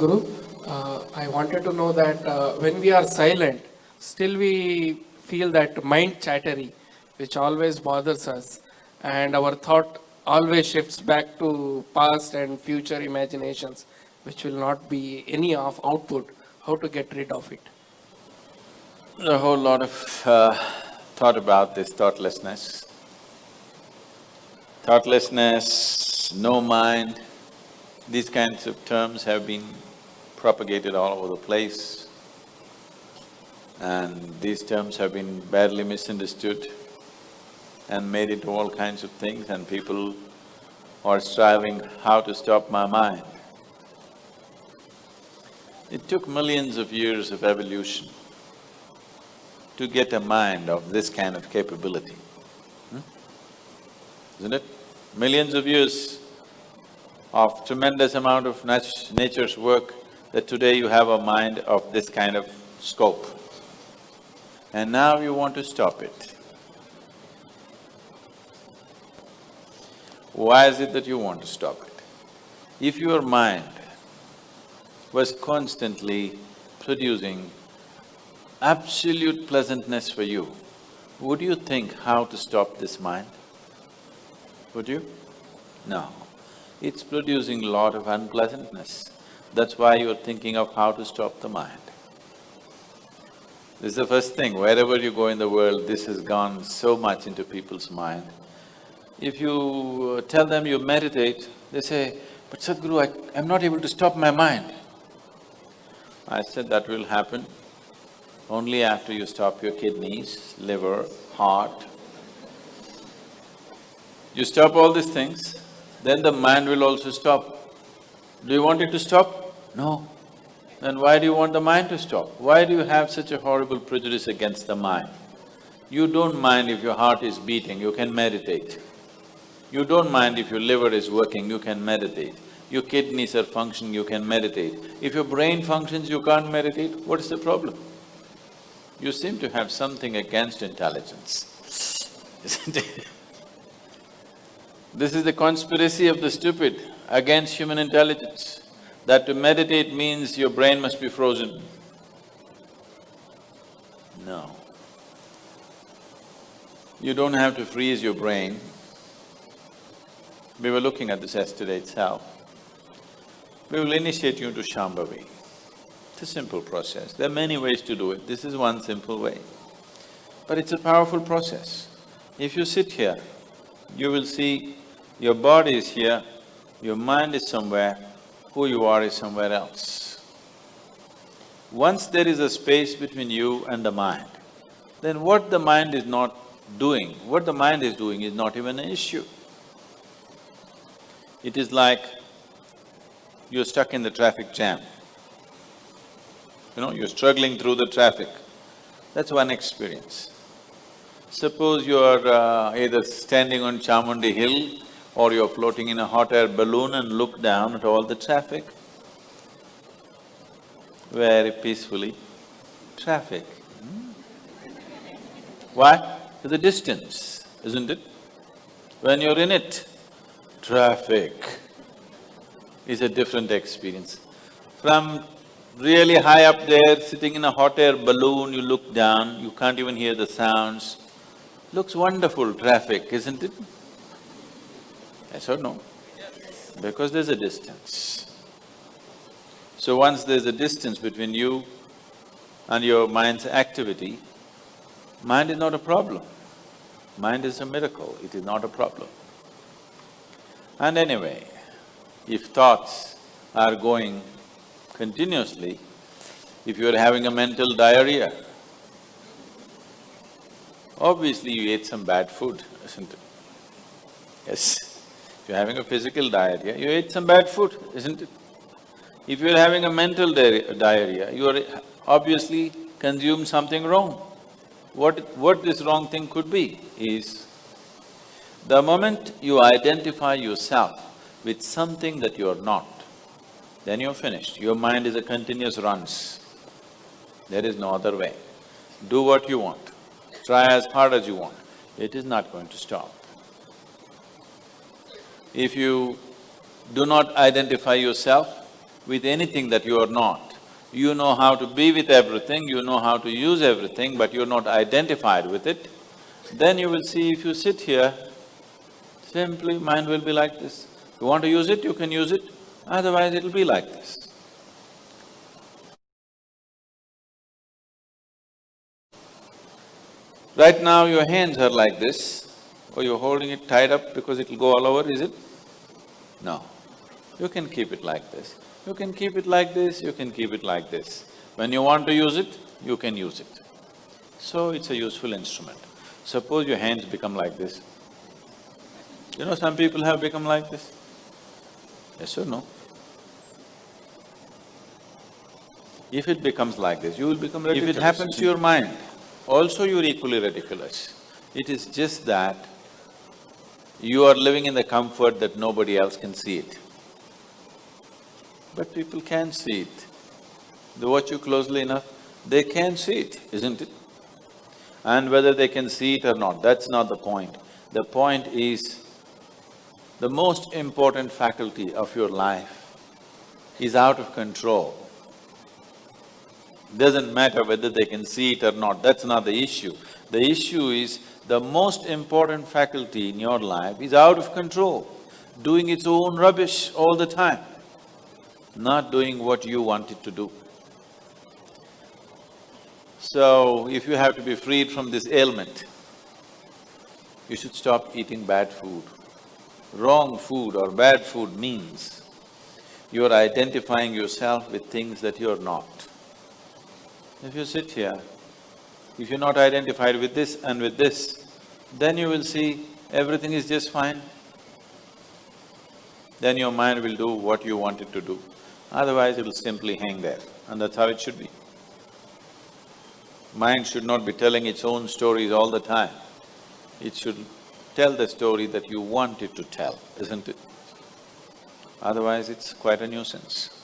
Sadhguru. I wanted to know that when we are silent, still we feel that mind chattery, which always bothers us, and our thought always shifts back to past and future imaginations, which will not be any of output. How to get rid of it? A whole lot of thought about this thoughtlessness. Thoughtlessness, no mind, these kinds of terms have been propagated all over the place, and these terms have been badly misunderstood and made into all kinds of things, and people are striving how to stop my mind. It took millions of years of evolution to get a mind of this kind of capability, isn't it? Millions of years of tremendous amount of nature's work that today you have a mind of this kind of scope. And now you want to stop it. Why is it that you want to stop it? If your mind was constantly producing absolute pleasantness for you, would you think how to stop this mind? Would you? No. It's producing a lot of unpleasantness. That's why you're thinking of how to stop the mind. This is the first thing, wherever you go in the world, this has gone so much into people's mind. If you tell them you meditate, they say, "But Sadhguru, I'm not able to stop my mind." I said, that will happen only after you stop your kidneys, liver, heart. You stop all these things, then the mind will also stop. Do you want it to stop? No. Then why do you want the mind to stop? Why do you have such a horrible prejudice against the mind? You don't mind if your heart is beating, you can meditate. You don't mind if your liver is working, you can meditate. Your kidneys are functioning, you can meditate. If your brain functions, you can't meditate, what is the problem? You seem to have something against intelligence, isn't it? This is the conspiracy of the stupid against human intelligence, that to meditate means your brain must be frozen. No. You don't have to freeze your brain. We were looking at this yesterday itself. We will initiate you into Shambhavi. It's a simple process. There are many ways to do it. This is one simple way. But it's a powerful process. If you sit here, you will see your body is here, your mind is somewhere, who you are is somewhere else. Once there is a space between you and the mind, then what the mind is not doing, what the mind is doing is not even an issue. It is like you're stuck in the traffic jam. You're struggling through the traffic. That's one experience. Suppose you're either standing on Chamundi Hill or you're floating in a hot air balloon and look down at all the traffic. Very peacefully, traffic. Why? To the distance, isn't it? When you're in it, traffic is a different experience. From really high up there, sitting in a hot air balloon, you look down, you can't even hear the sounds. Looks wonderful, traffic, isn't it? Yes or no? Because there's a distance. So once there's a distance between you and your mind's activity, mind is not a problem. Mind is a miracle, it is not a problem. And anyway, if thoughts are going continuously, if you're having a mental diarrhea, obviously you ate some bad food, isn't it? Yes. If you're having a physical diarrhea, you ate some bad food, isn't it? If you're having a mental diarrhea, you are obviously consumed something wrong. What this wrong thing could be is, the moment you identify yourself with something that you're not, then you're finished. Your mind is a continuous runs. There is no other way. Do what you want, try as hard as you want, it is not going to stop. If you do not identify yourself with anything that you are not. You know how to be with everything, you know how to use everything, but you're not identified with it, then you will see if you sit here, simply mind will be like this. If you want to use it, you can use it, otherwise it'll be like this. Right now your hands are like this, or you're holding it tied up because it'll go all over, is it? No. You can keep it like this. You can keep it like this, you can keep it like this. When you want to use it, you can use it. So it's a useful instrument. Suppose your hands become like this. You know, some people have become like this. Yes or no? If it becomes like this, you will become ridiculous. If it happens to your mind, also you're equally ridiculous. It is just that you are living in the comfort that nobody else can see it. But people can see it. They watch you closely enough, they can see it, isn't it? And whether they can see it or not, that's not the point. The point is, the most important faculty of your life is out of control. Doesn't matter whether they can see it or not, that's not the issue. The issue is, the most important faculty in your life is out of control, doing its own rubbish all the time, not doing what you want it to do. So, if you have to be freed from this ailment, you should stop eating bad food. Wrong food or bad food means you're identifying yourself with things that you're not. If you sit here, if you're not identified with this and with this, then you will see everything is just fine. Then your mind will do what you want it to do. Otherwise, it will simply hang there, and that's how it should be. Mind should not be telling its own stories all the time. It should tell the story that you want it to tell, isn't it? Otherwise, it's quite a nuisance.